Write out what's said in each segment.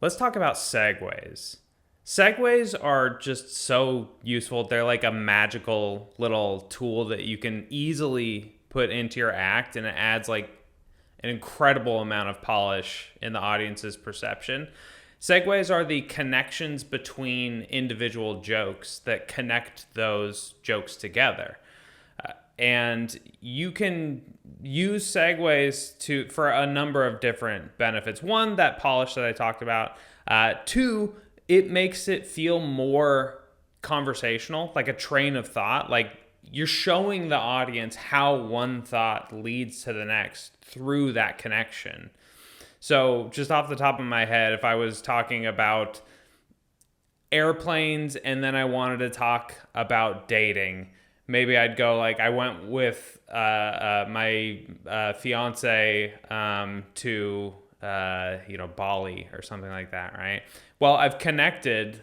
Let's talk about segues. Segues are just so useful. They're like a magical little tool that you can easily put into your act, and it adds like an incredible amount of polish in the audience's perception. Segues are the connections between individual jokes that connect those jokes together. And you can use segues for a number of different benefits. One, that polish that I talked about. Two, it makes it feel more conversational, like a train of thought. Like you're showing the audience how one thought leads to the next through that connection. So just off the top of my head, if I was talking about airplanes and then I wanted to talk about dating, maybe I'd go like, I went with my fiance to Bali or something like that, right? Well, I've connected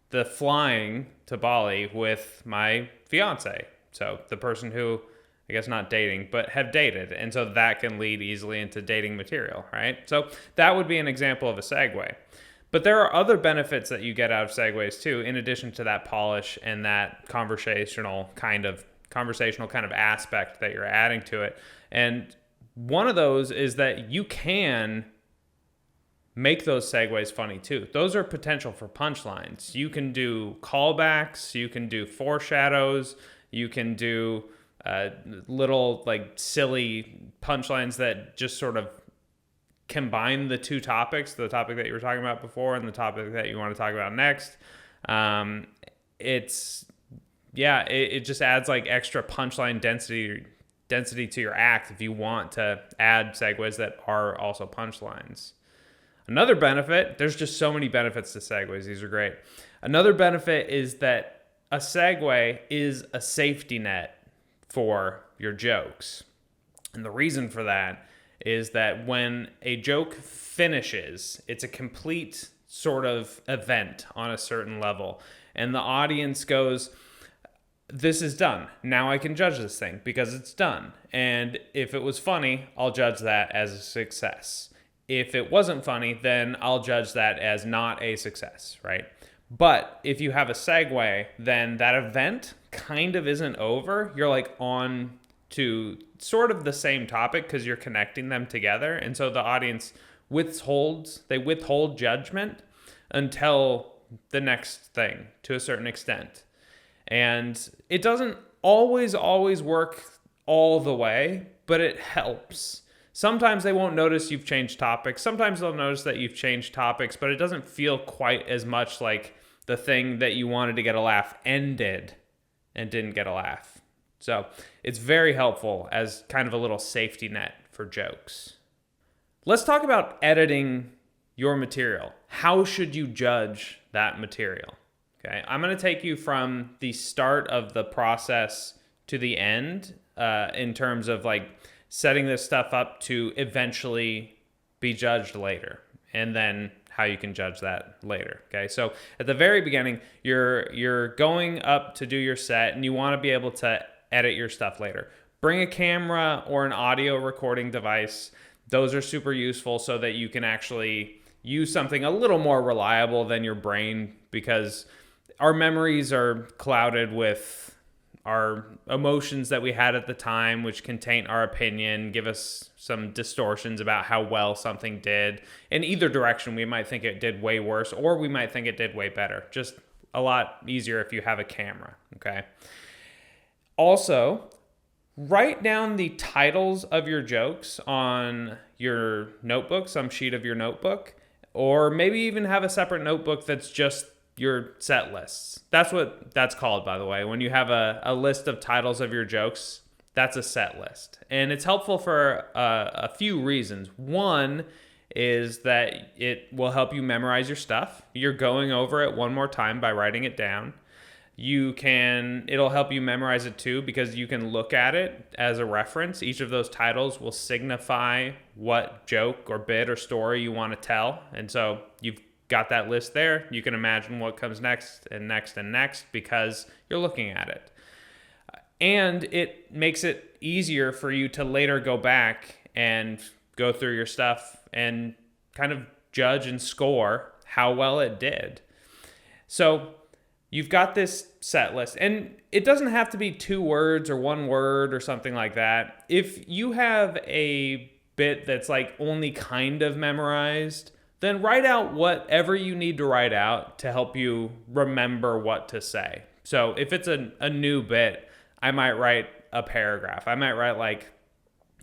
the flying to Bali with my fiance, so the person who I guess not dating, but have dated, and so that can lead easily into dating material, right? So that would be an example of a segue. But there are other benefits that you get out of segues too, in addition to that polish and that conversational kind of aspect that you're adding to it. And one of those is that you can make those segues funny too. Those are potential for punchlines. You can do callbacks, you can do foreshadows, you can do little like silly punchlines that just sort of combine the two topics, the topic that you were talking about before and the topic that you want to talk about next. It just adds like extra punchline density to your act if you want to add segues that are also punchlines. Another benefit, there's just so many benefits to segues. These are great. Another benefit is that a segue is a safety net for your jokes. And the reason for that is that when a joke finishes, it's a complete sort of event on a certain level. And the audience goes, this is done. Now I can judge this thing because it's done. And if it was funny, I'll judge that as a success. If it wasn't funny, then I'll judge that as not a success, right? But if you have a segue, then that event kind of isn't over. You're like on to sort of the same topic because you're connecting them together. And so the audience withhold judgment until the next thing to a certain extent. And it doesn't always work all the way, but it helps. Sometimes they won't notice you've changed topics. Sometimes they'll notice that you've changed topics, but it doesn't feel quite as much like the thing that you wanted to get a laugh ended and didn't get a laugh. So it's very helpful as kind of a little safety net for jokes. Let's talk about editing your material. How should you judge that material? Okay, I'm going to take you from the start of the process to the end in terms of like setting this stuff up to eventually be judged later, and then how you can judge that later. Okay, so at the very beginning, you're going up to do your set, and you want to be able to edit your stuff later. Bring a camera or an audio recording device. Those are super useful so that you can actually use something a little more reliable than your brain, because our memories are clouded with our emotions that we had at the time, which can taint our opinion, give us some distortions about how well something did. In either direction, we might think it did way worse, or we might think it did way better. Just a lot easier if you have a camera, okay? Also, write down the titles of your jokes on your notebook, some sheet of your notebook, or maybe even have a separate notebook that's just your set lists. That's what that's called, by the way. When you have a list of titles of your jokes, that's a set list. And it's helpful for a few reasons. One is that it will help you memorize your stuff. You're going over it one more time by writing it down. It'll help you memorize it too, because you can look at it as a reference. Each of those titles will signify what joke or bit or story you want to tell. And so you've got that list there. You can imagine what comes next and next and next because you're looking at it. And it makes it easier for you to later go back and go through your stuff and kind of judge and score how well it did. So you've got this set list, and it doesn't have to be 2 words or 1 word or something like that. If you have a bit that's like only kind of memorized, then write out whatever you need to write out to help you remember what to say. So if it's a new bit, I might write a paragraph. I might write like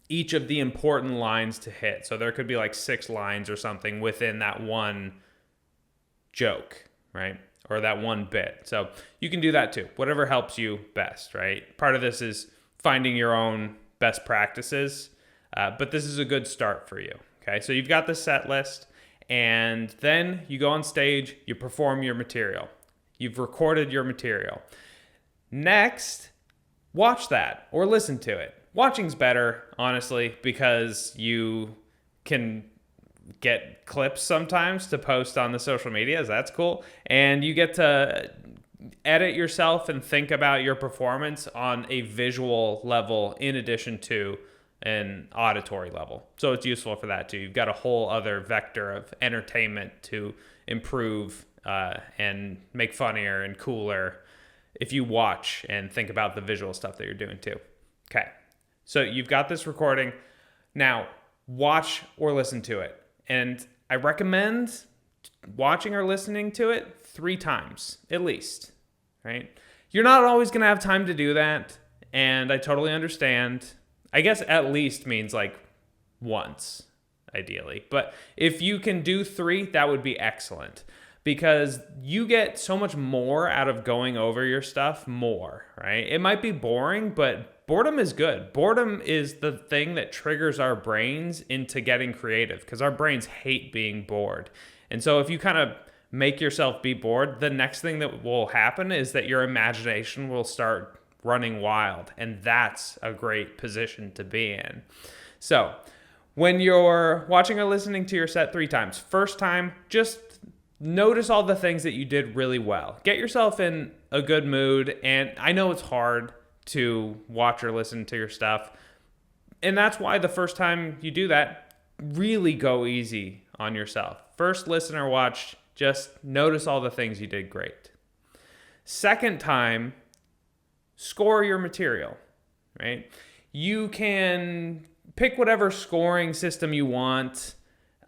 each of the important lines to hit. So there could be like 6 lines or something within that one joke, right? Or that one bit. So you can do that too. Whatever helps you best, right? Part of this is finding your own best practices, but this is a good start for you, okay? So you've got the set list, and then you go on stage, you perform your material. You've recorded your material. Next, watch that or listen to it. Watching's better, honestly, because you can get clips sometimes to post on the social medias. That's cool. And you get to edit yourself and think about your performance on a visual level in addition to an auditory level. So it's useful for that too. You've got a whole other vector of entertainment to improve and make funnier and cooler if you watch and think about the visual stuff that you're doing too. Okay. So you've got this recording. Now watch or listen to it. And I recommend watching or listening to it 3 times, at least, right? You're not always going to have time to do that, and I totally understand. I guess at least means like once, ideally. But if you can do 3, that would be excellent, because you get so much more out of going over your stuff more, right? It might be boring, but boredom is good. Boredom is the thing that triggers our brains into getting creative, because our brains hate being bored. And so if you kind of make yourself be bored, the next thing that will happen is that your imagination will start running wild. And that's a great position to be in. So when you're watching or listening to your set 3 times, first time, just notice all the things that you did really well. Get yourself in a good mood. And I know it's hard to watch or listen to your stuff, and that's why the first time you do that, really go easy on yourself. First listen or watch, just notice all the things you did great. Second time, score your material, right? You can pick whatever scoring system you want.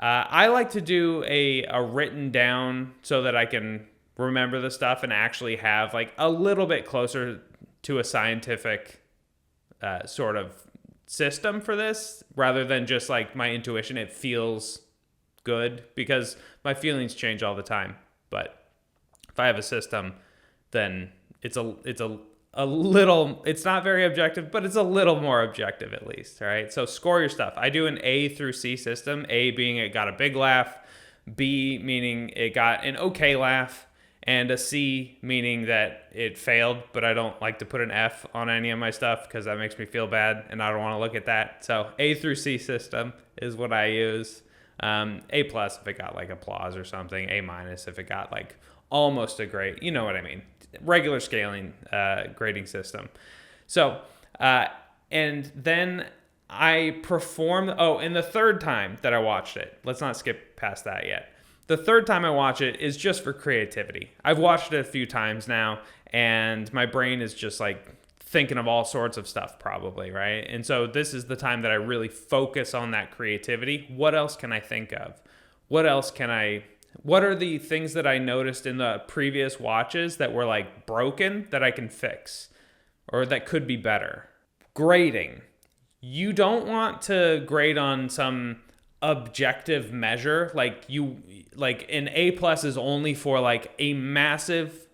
I like to do a written down so that I can remember the stuff and actually have like a little bit closer to a scientific sort of system for this, rather than just like my intuition. It feels good, because my feelings change all the time. But if I have a system, then it's a little, it's not very objective, but it's a little more objective at least. All right. So score your stuff. I do an A through C system. A being it got a big laugh, B meaning it got an okay laugh, and a C meaning that it failed, but I don't like to put an F on any of my stuff because that makes me feel bad and I don't want to look at that. So A through C system is what I use. A plus if it got like applause or something. A minus if it got like almost a grade. You know what I mean? Regular scaling grading system. So, and then I perform. Oh, and the third time that I watched it, let's not skip past that yet. The third time I watch it is just for creativity. I've watched it a few times now, and my brain is just like thinking of all sorts of stuff probably, right? And so this is the time that I really focus on that creativity. What else can I think of? What are the things that I noticed in the previous watches that were like broken that I can fix or that could be better? Grading. You don't want to grade on some objective measure, like an A plus is only for like a massive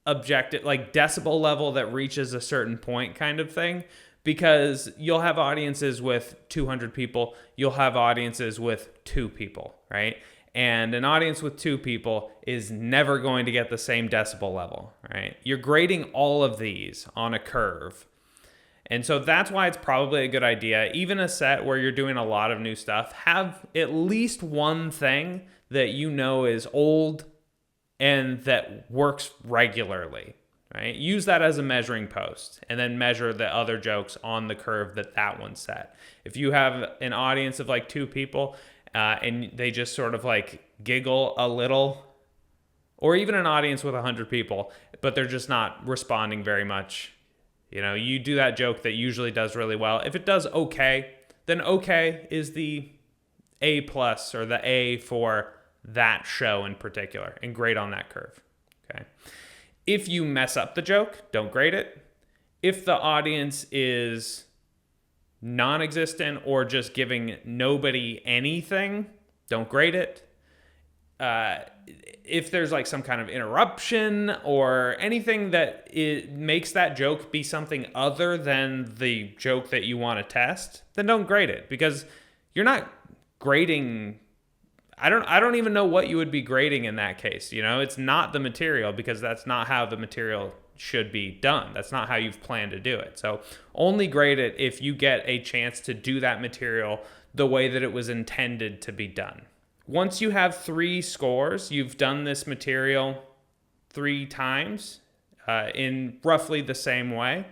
objective, like decibel level that reaches a certain point kind of thing, because you'll have audiences with 200 people, you'll have audiences with 2 people, right? And an audience with 2 people is never going to get the same decibel level, right? You're grading all of these on a curve. And so that's why it's probably a good idea, even a set where you're doing a lot of new stuff, have at least one thing that you know is old and that works regularly, right? Use that as a measuring post and then measure the other jokes on the curve that one set. If you have an audience of like 2 people and they just sort of like giggle a little, or even an audience with 100 people, but they're just not responding very much. You do that joke that usually does really well. If it does okay, then okay is the A plus or the A for that show in particular, and grade on that curve. Okay. If you mess up the joke, don't grade it. If the audience is non-existent or just giving nobody anything, don't grade it. If there's like some kind of interruption or anything that it makes that joke be something other than the joke that you want to test, then don't grade it, because you're not grading. I don't even know what you would be grading in that case. It's not the material, because that's not how the material should be done. That's not how you've planned to do it. So only grade it if you get a chance to do that material the way that it was intended to be done. Once you have 3 scores, you've done this material 3 times in roughly the same way,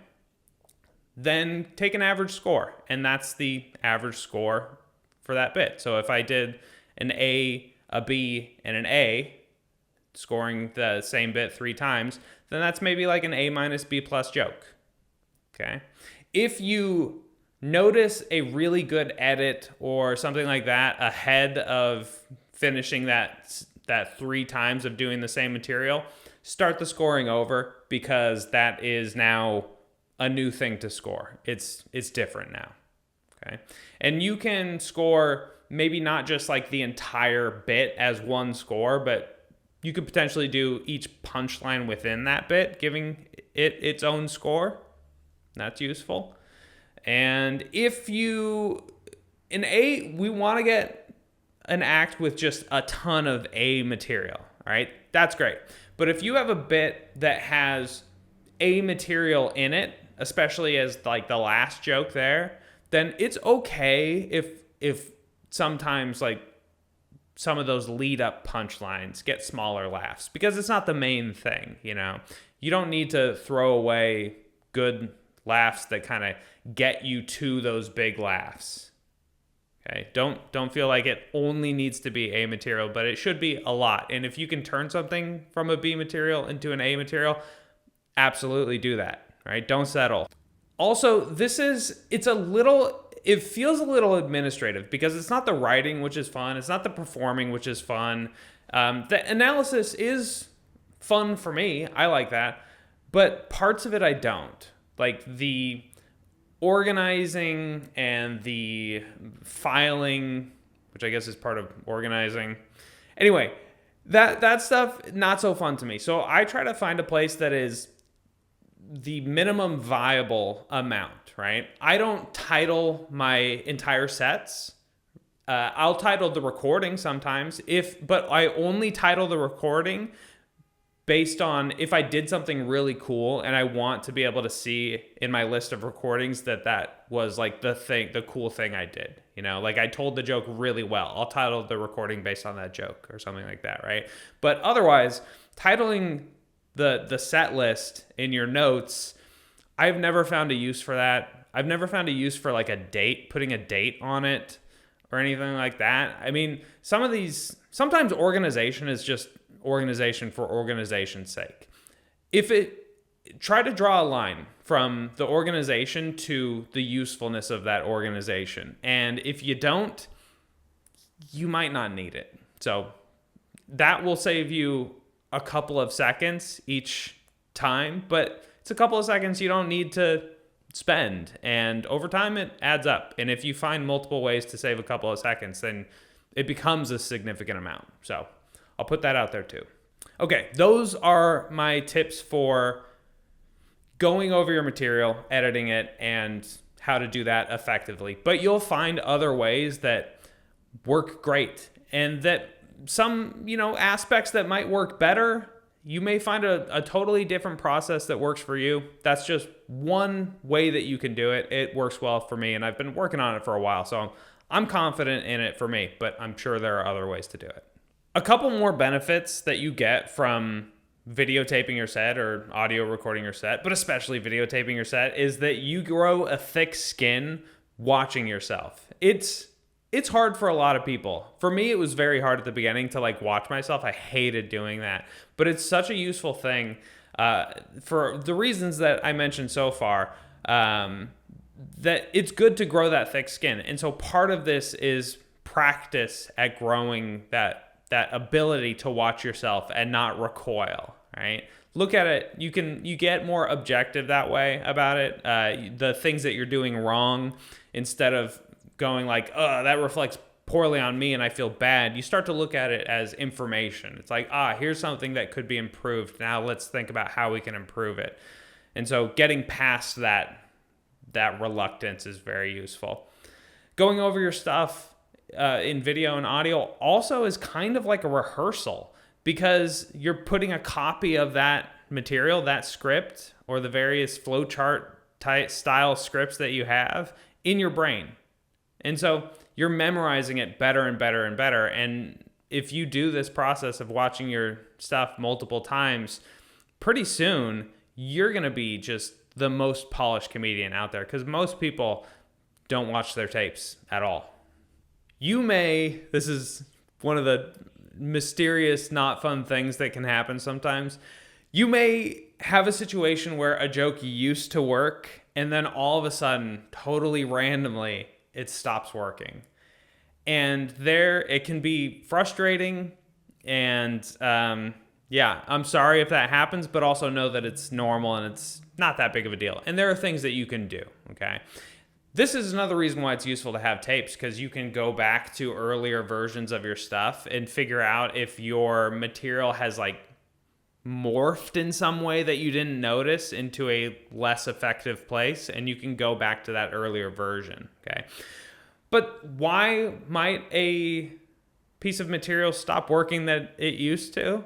then take an average score, and that's the average score for that bit. So if I did an A, a B, and an A, scoring the same bit 3 times, then that's maybe like an A minus B plus joke. Okay. If you notice a really good edit or something like that ahead of finishing that 3 times of doing the same material, start the scoring over, because that is now a new thing to score. It's different now. Okay. And you can score maybe not just like the entire bit as one score, but you could potentially do each punchline within that bit, giving it its own score. That's useful. And if you, in A, we want to get an act with just a ton of A material, all right? That's great. But if you have a bit that has A material in it, especially as like the last joke there, then it's okay if sometimes like some of those lead up punchlines get smaller laughs, because it's not the main thing. You don't need to throw away good laughs that kind of get you to those big laughs. Okay. Don't feel like it only needs to be A material, but it should be a lot. And if you can turn something from a B material into an A material, absolutely do that, right? Don't settle. Also, it feels a little administrative, because it's not the writing, which is fun. It's not the performing, which is fun. The analysis is fun for me. I like that. But parts of it I don't. Like the organizing and the filing, which I guess is part of organizing. Anyway, that stuff, not so fun to me. So I try to find a place that is the minimum viable amount, right? I don't title my entire sets. I'll title the recording sometimes, but I only title the recording based on if I did something really cool and I want to be able to see in my list of recordings that was like the cool thing I did. Like I told the joke really well. I'll title the recording based on that joke or something like that, right? But otherwise, titling the set list in your notes, I've never found a use for that. I've never found a use for like a date, putting a date on it or anything like that. I mean, sometimes organization is just organization for organization's sake. Try to draw a line from the organization to the usefulness of that organization. And if you don't, you might not need it. So that will save you a couple of seconds each time, but it's a couple of seconds you don't need to spend, and over time it adds up. And if you find multiple ways to save a couple of seconds, then it becomes a significant amount. So I'll put that out there too. Okay, those are my tips for going over your material, editing it, and how to do that effectively. But you'll find other ways that work great, and that some, aspects that might work better, you may find a totally different process that works for you. That's just one way that you can do it. It works well for me, and I've been working on it for a while, so I'm confident in it for me, but I'm sure there are other ways to do it. A couple more benefits that you get from videotaping your set or audio recording your set, but especially videotaping your set, is that you grow a thick skin watching yourself. It's It's hard for a lot of people. For me, it was very hard at the beginning to like watch myself. I hated doing that, but it's such a useful thing for the reasons that I mentioned so far. That it's good to grow that thick skin, and so part of this is practice at growing that ability to watch yourself and not recoil. Right? Look at it. You get more objective that way about it. The things that you're doing wrong, instead of going like, oh, that reflects poorly on me and I feel bad, you start to look at it as information. It's like, here's something that could be improved. Now let's think about how we can improve it. And so getting past that reluctance is very useful. Going over your stuff in video and audio also is kind of like a rehearsal, because you're putting a copy of that material, that script, or the various flowchart type style scripts that you have in your brain. And so you're memorizing it better and better and better. And if you do this process of watching your stuff multiple times, pretty soon you're going to be just the most polished comedian out there, because most people don't watch their tapes at all. This is one of the mysterious, not fun things that can happen sometimes. You may have a situation where a joke used to work, and then all of a sudden, totally randomly, it stops working. And it can be frustrating. And I'm sorry if that happens, but also know that it's normal and it's not that big of a deal. And there are things that you can do, okay? This is another reason why it's useful to have tapes, because you can go back to earlier versions of your stuff and figure out if your material has like morphed in some way that you didn't notice into a less effective place, and you can go back to that earlier version, okay? But why might a piece of material stop working that it used to?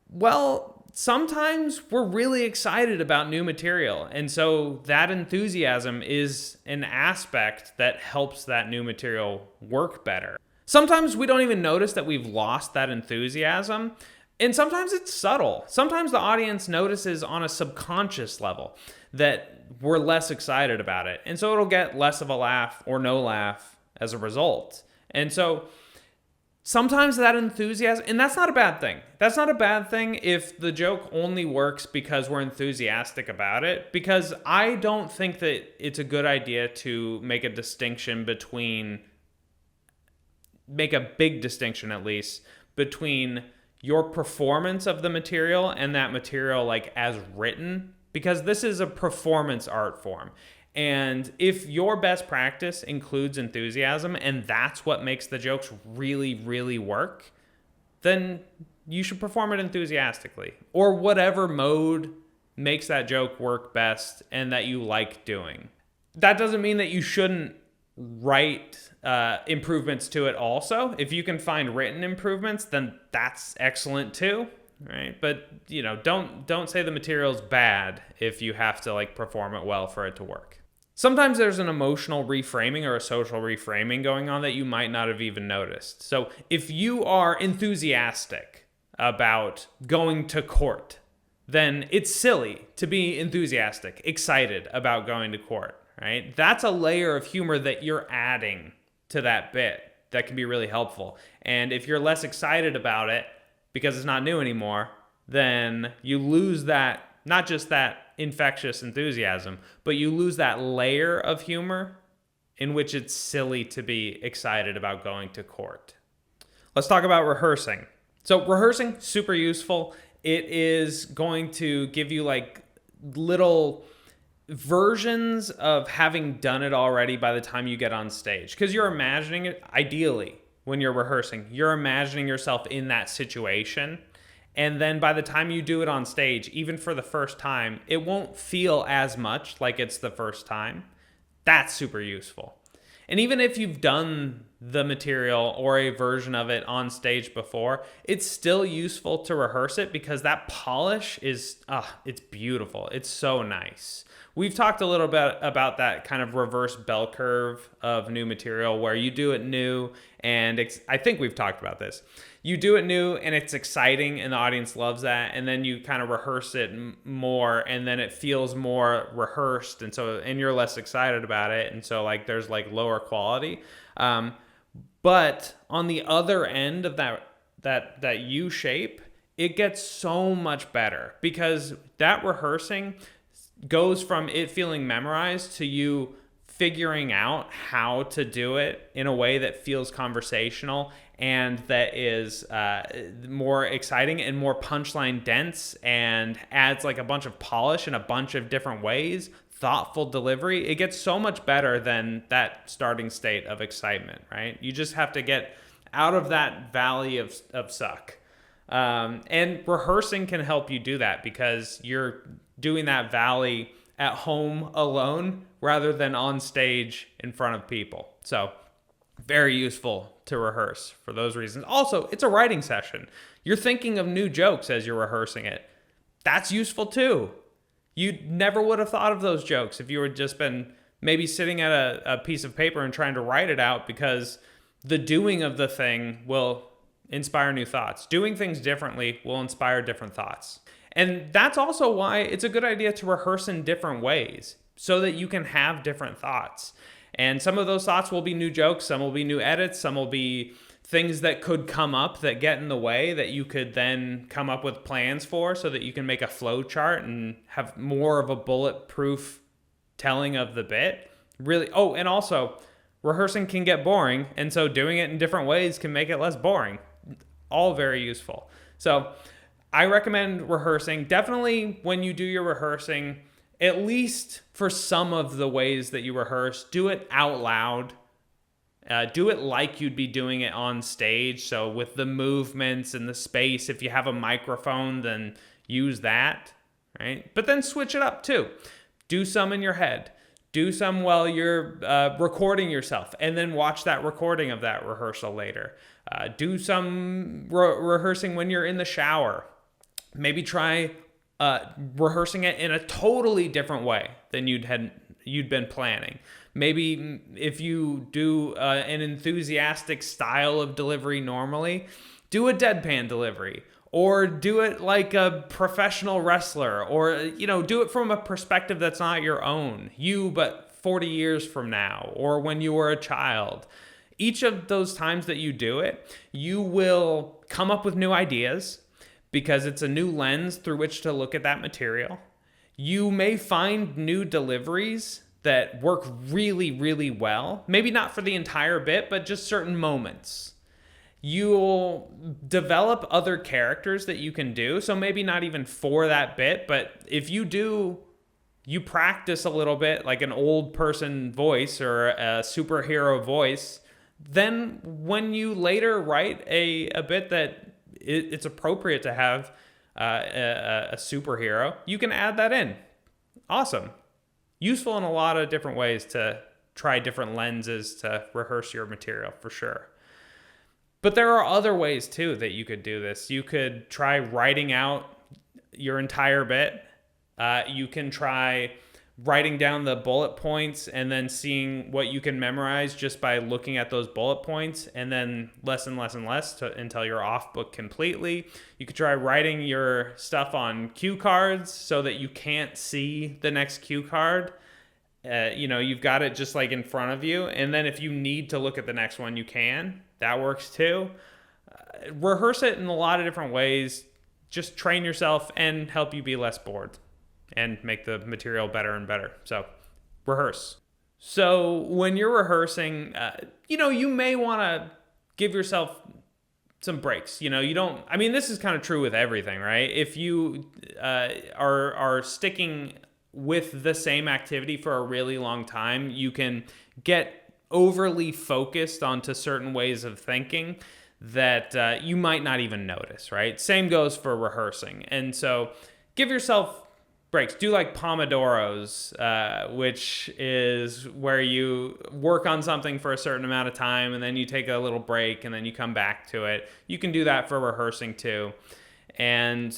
Well, sometimes we're really excited about new material, and so that enthusiasm is an aspect that helps that new material work better. Sometimes we don't even notice that we've lost that enthusiasm, and sometimes it's subtle. Sometimes the audience notices on a subconscious level that we're less excited about it, and so it'll get less of a laugh or no laugh as a result. And so sometimes that enthusiasm, and that's not a bad thing. That's not a bad thing if the joke only works because we're enthusiastic about it, because I don't think that it's a good idea to make a big distinction at least, between your performance of the material and that material like as written, because this is a performance art form. And if your best practice includes enthusiasm and that's what makes the jokes really, really work, then you should perform it enthusiastically, or whatever mode makes that joke work best and that you like doing. That doesn't mean that you shouldn't write improvements to it also. If you can find written improvements, then that's excellent too, right? But don't say the material's bad if you have to like perform it well for it to work. Sometimes there's an emotional reframing or a social reframing going on that you might not have even noticed. So if you are enthusiastic about going to court, then it's silly to be enthusiastic, excited about going to court, right? That's a layer of humor that you're adding to that bit that can be really helpful. And if you're less excited about it because it's not new anymore, then you lose that, not just that infectious enthusiasm, but you lose that layer of humor in which it's silly to be excited about going to court. Let's talk about rehearsing. So rehearsing, super useful. It is going to give you like little versions of having done it already by the time you get on stage, because you're imagining it. Ideally, when you're rehearsing, you're imagining yourself in that situation. And then by the time you do it on stage, even for the first time, it won't feel as much like it's the first time. That's super useful. And even if you've done the material or a version of it on stage before, it's still useful to rehearse it, because that polish is, it's beautiful. It's so nice. We've talked a little bit about that kind of reverse bell curve of new material, where you do it new and I think we've talked about this. You do it new and it's exciting and the audience loves that, and then you kind of rehearse it more and then it feels more rehearsed, and you're less excited about it, and so like there's like lower quality. But on the other end of that U shape, it gets so much better because that rehearsing goes from it feeling memorized to you figuring out how to do it in a way that feels conversational and that is more exciting and more punchline dense and adds like a bunch of polish in a bunch of different ways, thoughtful delivery. It gets so much better than that starting state of excitement, right? You just have to get out of that valley of suck. And rehearsing can help you do that because you're doing that valley at home alone rather than on stage in front of people. So very useful to rehearse for those reasons. Also, it's a writing session. You're thinking of new jokes as you're rehearsing it. That's useful too. You never would have thought of those jokes if you had just been maybe sitting at a piece of paper and trying to write it out, because the doing of the thing will inspire new thoughts. Doing things differently will inspire different thoughts. And that's also why it's a good idea to rehearse in different ways so that you can have different thoughts. And some of those thoughts will be new jokes, some will be new edits, some will be things that could come up that get in the way that you could then come up with plans for so that you can make a flow chart and have more of a bulletproof telling of the bit. Really, oh, and also rehearsing can get boring, and so doing it in different ways can make it less boring. All very useful. So I recommend rehearsing. Definitely when you do your rehearsing, at least for some of the ways that you rehearse, do it out loud. Do it like you'd be doing it on stage. So with the movements and the space, if you have a microphone, then use that, right? But then switch it up too. Do some in your head. Do some while you're recording yourself, and then watch that recording of that rehearsal later. Do some rehearsing when you're in the shower. Maybe try rehearsing it in a totally different way than you'd been planning. Maybe if you do an enthusiastic style of delivery normally, do a deadpan delivery, or do it like a professional wrestler, or do it from a perspective that's not your own, but 40 years from now, or when you were a child. Each of those times that you do it, you will come up with new ideas because it's a new lens through which to look at that material. You may find new deliveries that work really, really well. Maybe not for the entire bit, but just certain moments. You'll develop other characters that you can do. So maybe not even for that bit, but if you practice a little bit, like an old person voice or a superhero voice, then when you later write a bit that it's appropriate to have a superhero, you can add that in. Awesome. Useful in a lot of different ways to try different lenses to rehearse your material, for sure. But there are other ways too that you could do this. You could try writing out your entire bit. You can try writing down the bullet points and then seeing what you can memorize just by looking at those bullet points, and then less and less and less until you're off book completely. You could try writing your stuff on cue cards so that you can't see the next cue card. You've got it just like in front of you, and then if you need to look at the next one, you can. That works too. Rehearse it in a lot of different ways. Just train yourself and help you be less bored and make the material better and better. So rehearse. So when you're rehearsing, you may want to give yourself some breaks. This is kind of true with everything, right? If you are sticking with the same activity for a really long time, you can get overly focused onto certain ways of thinking that you might not even notice, right? Same goes for rehearsing. And so give yourself breaks. Do like Pomodoros, which is where you work on something for a certain amount of time and then you take a little break and then you come back to it. You can do that for rehearsing too. And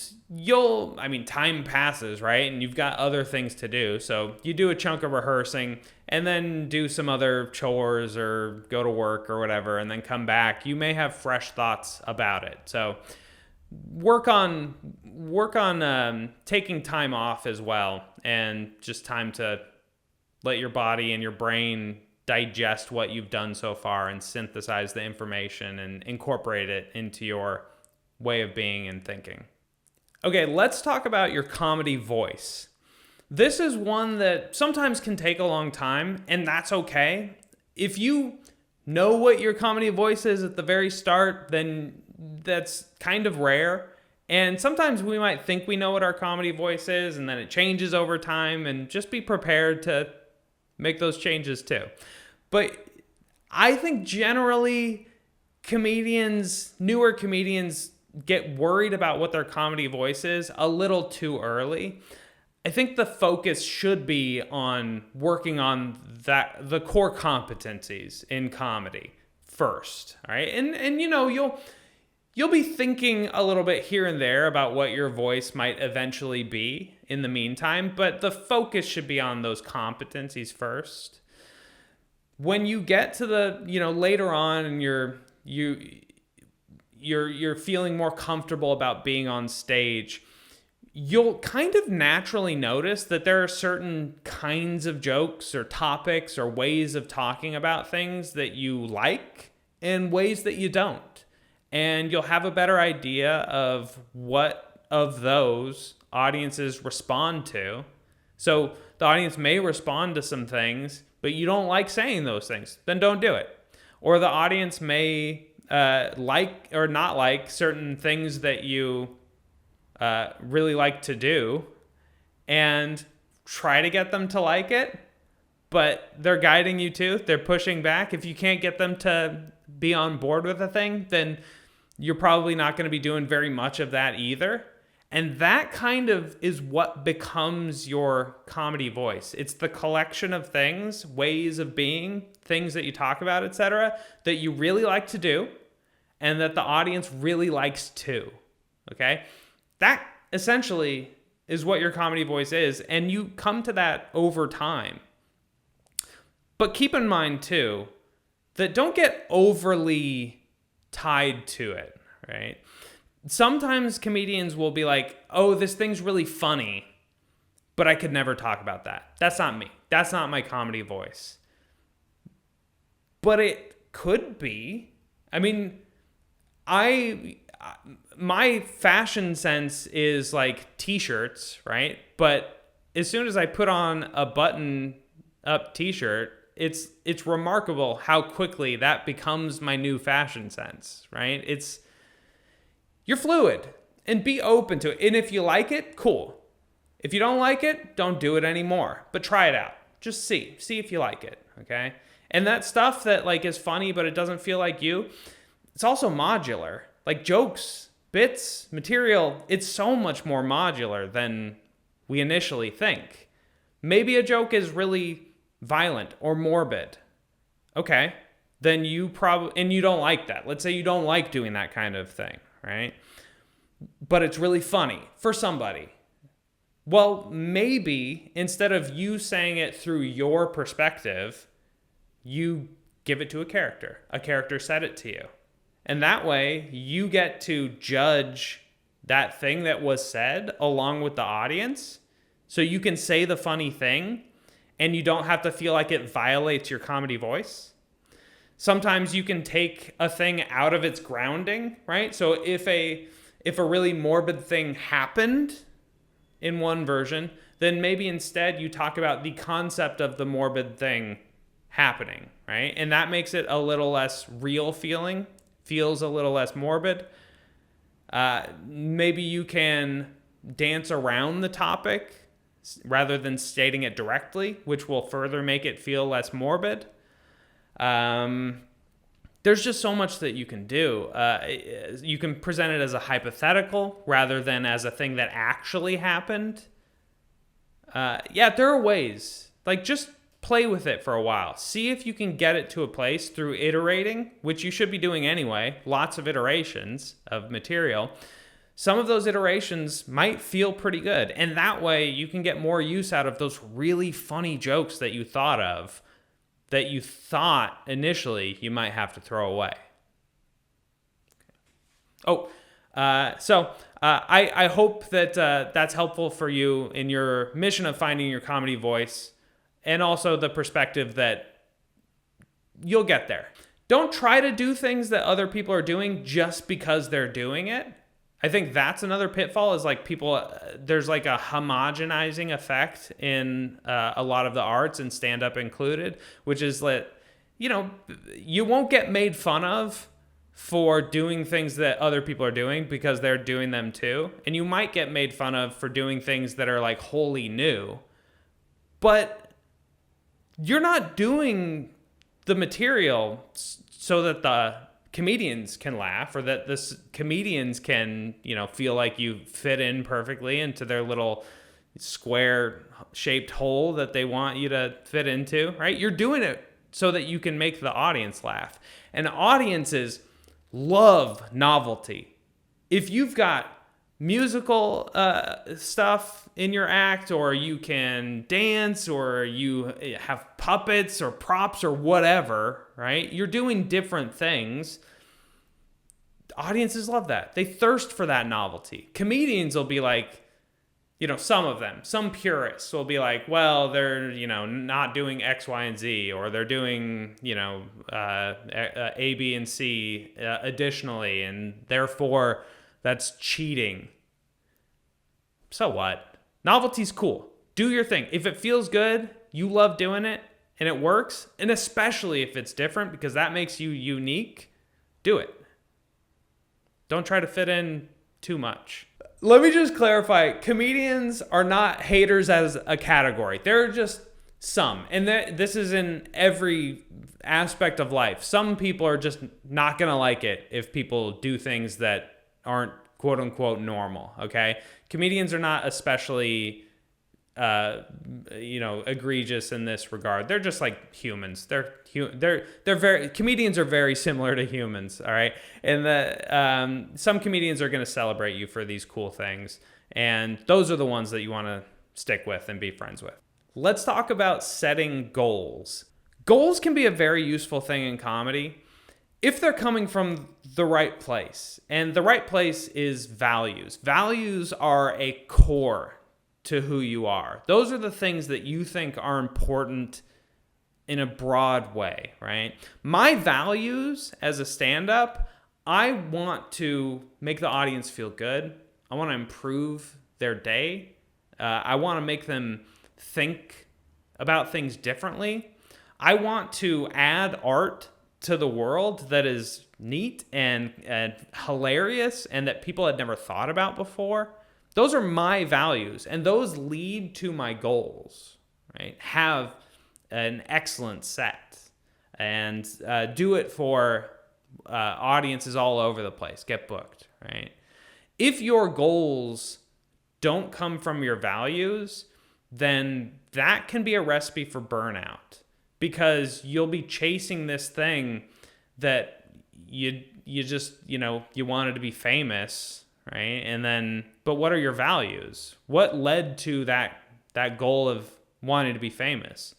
time passes, right? And you've got other things to do. So you do a chunk of rehearsing and then do some other chores or go to work or whatever, and then come back. You may have fresh thoughts about it. So work on taking time off as well, and just time to let your body and your brain digest what you've done so far and synthesize the information and incorporate it into your way of being and thinking. Okay, let's talk about your comedy voice. This is one that sometimes can take a long time, and that's okay. If you know what your comedy voice is at the very start, then that's kind of rare. And sometimes we might think we know what our comedy voice is, and then it changes over time, and just be prepared to make those changes too. But I think generally newer comedians get worried about what their comedy voice is a little too early. I think the focus should be on working on the core competencies in comedy first, all right? And you'll be thinking a little bit here and there about what your voice might eventually be in the meantime, but the focus should be on those competencies first. When you get to the, later on and you're feeling more comfortable about being on stage, you'll kind of naturally notice that there are certain kinds of jokes or topics or ways of talking about things that you like and ways that you don't. And you'll have a better idea of what of those audiences respond to. So the audience may respond to some things, but you don't like saying those things, then don't do it. Or the audience may like or not like certain things that you really like to do, and try to get them to like it, but they're guiding you to, they're pushing back. If you can't get them to be on board with a thing, then you're probably not going to be doing very much of that either. And that kind of is what becomes your comedy voice. It's the collection of things, ways of being, things that you talk about, etc., that you really like to do and that the audience really likes too. Okay? That essentially is what your comedy voice is, and you come to that over time. But keep in mind too that don't get overly tied to it, right? Sometimes comedians will be like, oh, this thing's really funny, but I could never talk about that. That's not me. That's not my comedy voice. But it could be. I mean, my fashion sense is like t-shirts, right? But as soon as I put on a button-up t-shirt, it's remarkable how quickly that becomes my new fashion sense, right? You're fluid, and be open to it. And if you like it, cool. If you don't like it, don't do it anymore. But try it out. Just see if you like it, okay? And that stuff that like is funny but it doesn't feel like you, it's also modular. Like jokes, bits, material, it's so much more modular than we initially think. Maybe a joke is really violent or morbid. Okay, then you don't like that. Let's say you don't like doing that kind of thing, right? But it's really funny for somebody. Well, maybe instead of you saying it through your perspective, you give it to a character. A character said it to you. And that way, you get to judge that thing that was said along with the audience. So you can say the funny thing, and you don't have to feel like it violates your comedy voice. Sometimes you can take a thing out of its grounding, right? So if a really morbid thing happened in one version, then maybe instead you talk about the concept of the morbid thing happening, right? And that makes it a little less real feels a little less morbid. Maybe you can dance around the topic rather than stating it directly, which will further make it feel less morbid. There's just so much that you can do. You can present it as a hypothetical rather than as a thing that actually happened. There are ways. Like, just play with it for a while. See if you can get it to a place through iterating, which you should be doing anyway. Lots of iterations of material. Some of those iterations might feel pretty good. And that way you can get more use out of those really funny jokes that you thought of, that you thought initially you might have to throw away. I hope that that's helpful for you in your mission of finding your comedy voice, and also the perspective that you'll get there. Don't try to do things that other people are doing just because they're doing it. I think that's another pitfall, is like people, there's like a homogenizing effect in a lot of the arts, and stand-up included, which is that, you won't get made fun of for doing things that other people are doing because they're doing them too. And you might get made fun of for doing things that are like wholly new, but you're not doing the material so that the comedians can laugh, or that the comedians can, feel like you fit in perfectly into their little square shaped hole that they want you to fit into, right? You're doing it so that you can make the audience laugh. And audiences love novelty. If you've got musical stuff in your act, or you can dance, or you have puppets or props or whatever, right? You're doing different things. Audiences love that. They thirst for that novelty. Comedians will be like, some purists will be like, well, they're, not doing X, Y, and Z, or they're doing, A, B, and C additionally, and therefore that's cheating. So what? Novelty's cool. Do your thing. If it feels good, you love doing it, and it works, and especially if it's different because that makes you unique, do it. Don't try to fit in too much. Let me just clarify. Comedians are not haters as a category. They're just some. And this is in every aspect of life. Some people are just not going to like it if people do things that aren't quote unquote normal. Okay. Comedians are not especially, egregious in this regard. They're just like humans. Comedians are very similar to humans. All right. And some comedians are going to celebrate you for these cool things. And those are the ones that you want to stick with and be friends with. Let's talk about setting goals. Goals can be a very useful thing in comedy if they're coming from the right place. And the right place is values. Values are a core to who you are. Those are the things that you think are important in a broad way, right? My values as a stand-up, I want to make the audience feel good. I want to improve their day. I want to make them think about things differently. I want to add art to the world that is neat and hilarious and that people had never thought about before. Those are my values, and those lead to my goals, right? Have an excellent set, and do it for audiences all over the place. Get booked, right? If your goals don't come from your values, then that can be a recipe for burnout, because you'll be chasing this thing that you wanted to be famous, right? And then, but what are your values? What led to that goal of wanting to be famous?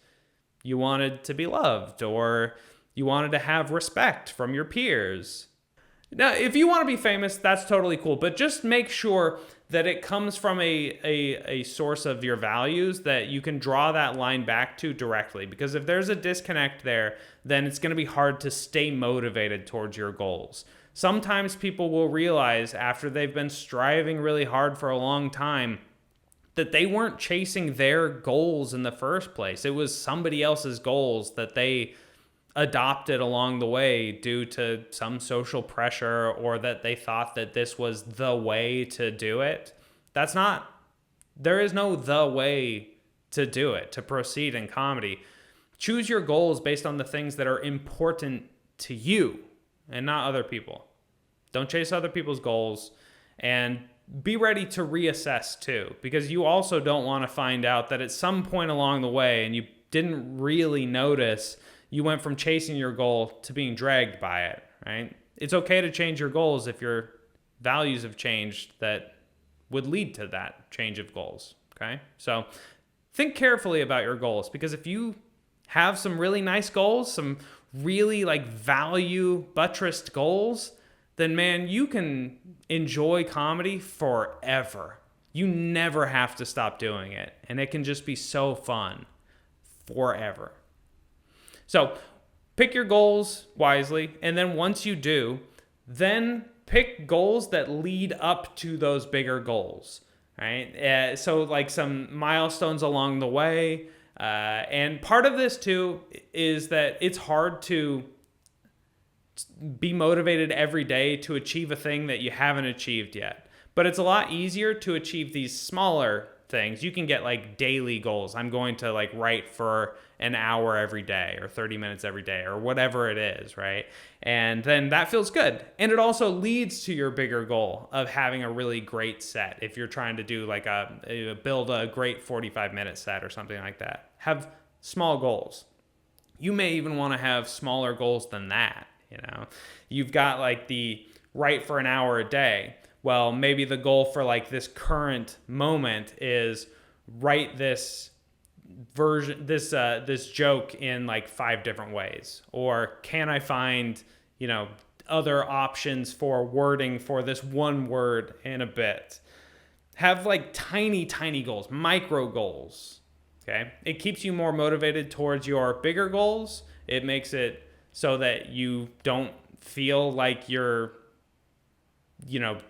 You wanted to be loved, or you wanted to have respect from your peers. Now, if you want to be famous, that's totally cool, but just make sure that it comes from a source of your values that you can draw that line back to directly. Because if there's a disconnect there, then it's going to be hard to stay motivated towards your goals. Sometimes people will realize after they've been striving really hard for a long time that they weren't chasing their goals in the first place. It was somebody else's goals that they adopted along the way due to some social pressure, or that they thought that this was the way to do it. There is no the way to do it, to proceed in comedy. Choose your goals based on the things that are important to you and not other people. Don't chase other people's goals, and be ready to reassess too, because you also don't want to find out that at some point along the way, and you didn't really notice, you went from chasing your goal to being dragged by it, right? It's okay to change your goals if your values have changed that would lead to that change of goals, okay? So think carefully about your goals, because if you have some really nice goals, some really value buttressed goals, then man, you can enjoy comedy forever. You never have to stop doing it, and it can just be so fun forever. So pick your goals wisely. And then once you do, then pick goals that lead up to those bigger goals, right? So like some milestones along the way. And part of this too is that it's hard to be motivated every day to achieve a thing that you haven't achieved yet. But it's a lot easier to achieve these smaller things. You can get like daily goals. I'm going to like write for an hour every day or 30 minutes every day or whatever it is, right? And then that feels good. And it also leads to your bigger goal of having a really great set. If you're trying to do like build a great 45-minute set or something like that, have small goals. You may even want to have smaller goals than that. You've got like the write for an hour a day. Well, maybe the goal for like this current moment is write this version, this joke in like 5 different ways. Or can I find, other options for wording for this one word in a bit? Have like tiny goals, micro goals. Okay. It keeps you more motivated towards your bigger goals. It makes it so that you don't feel like you're,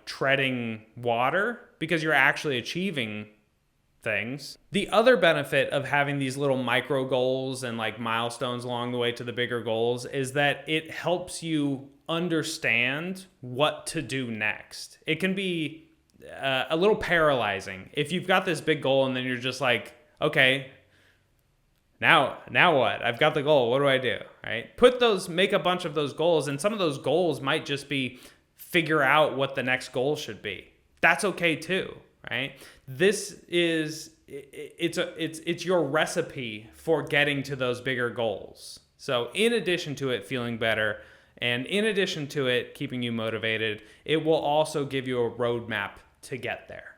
treading water because you're actually achieving things. The other benefit of having these little micro goals and like milestones along the way to the bigger goals is that it helps you understand what to do next. It can be a little paralyzing if you've got this big goal and then you're just like, okay, Now what? I've got the goal. What do I do? Right? Make a bunch of those goals, and some of those goals might just be figure out what the next goal should be. That's okay too, right? It's your recipe for getting to those bigger goals. So in addition to it feeling better, and in addition to it keeping you motivated, it will also give you a roadmap to get there.